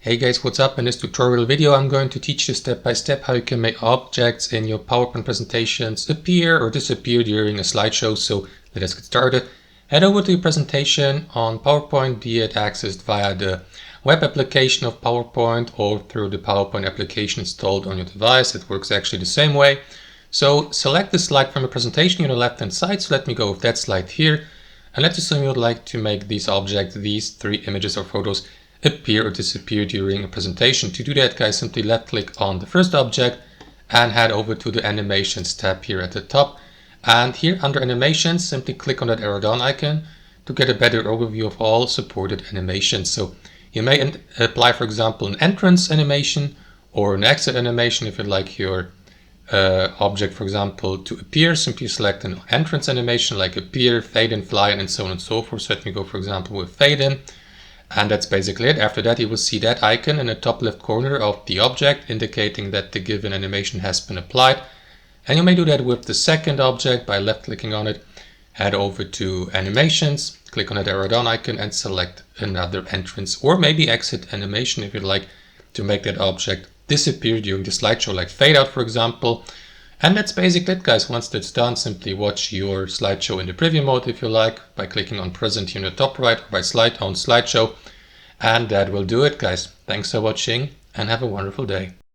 Hey guys, what's up? In this tutorial video I'm going to teach you step by step how you can make objects in your PowerPoint presentations appear or disappear during a slideshow. So let us get started. Head over to your presentation on PowerPoint, be it accessed via the web application of PowerPoint or through the PowerPoint application installed on your device. It works actually the same way. So select the slide from the presentation on the left hand side. So let me go with that slide here. And let's assume you would like to make these objects, these three images or photos, appear or disappear during a presentation. To do that, guys, simply left click on the first object and head over to the animations tab here at the top. And here under animations, simply click on that arrow down icon to get a better overview of all supported animations. So you may apply, for example, an entrance animation or an exit animation. If you'd like your object, for example, to appear, simply select an entrance animation like appear, fade in, fly in, and so on and so forth. So let me go, for example, with fade in. And that's basically it. After that, you will see that icon in the top left corner of the object, indicating that the given animation has been applied. And you may do that with the second object by left clicking on it, head over to animations, click on that arrow down icon and select another entrance or maybe exit animation if you'd like to make that object disappear during the slideshow, like fade out, for example. And that's basically it, guys. Once that's done, simply watch your slideshow in the preview mode if you like by clicking on present here in the top right or by slide on slideshow. And that will do it, guys. Thanks for watching and have a wonderful day.